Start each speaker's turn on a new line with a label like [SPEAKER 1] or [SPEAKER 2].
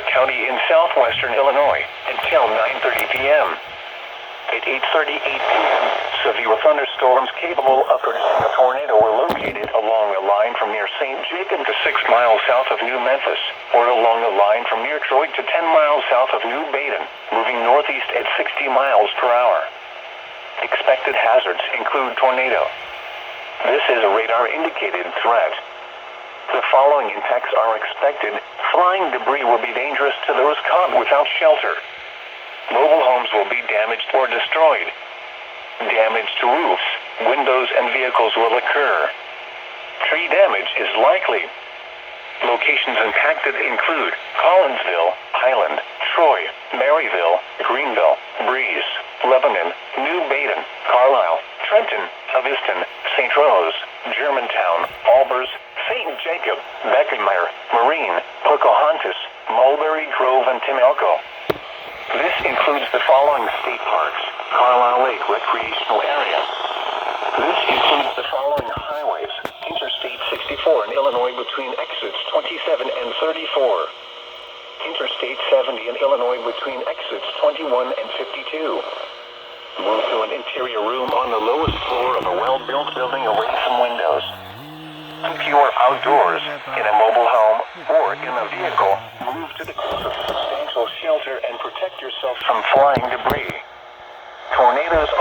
[SPEAKER 1] Ware County in southwestern Illinois until 9:30 p.m. At 8:38 p.m., severe thunderstorms capable of producing a tornado were located along a line from near St. Jacob to 6 miles south of New Memphis, or along a line from near Troy to 10 miles south of New Baden, moving northeast at 60 miles per hour. Expected hazards include tornado. This is a radar-indicated threat. The following impacts are expected. Flying debris will be dangerous to those caught without shelter. Mobile homes will be damaged or destroyed. Damage to roofs, windows, and vehicles will occur. Tree damage is likely. Locations impacted include Collinsville, Highland, Troy, Maryville, Greenville, Breeze, Lebanon, New Baden, Carlisle, Trenton, Aviston, St. Rose, Germantown, Albers, St. Jacob, Beckenmeyer, Marine, Pocahontas, Mulberry Grove, and Timelco. This includes the following state parks: Carlisle Lake Recreational Area. This includes the following highways: Interstate 64 in Illinois between exits 27 and 34. Interstate 70 in Illinois between exits 21 and 52. Move to an interior room on the lowest floor of a well-built building away from windows. If you are outdoors, in a mobile home, or in a vehicle, move to the closest substantial shelter and protect yourself from flying debris. Tornadoes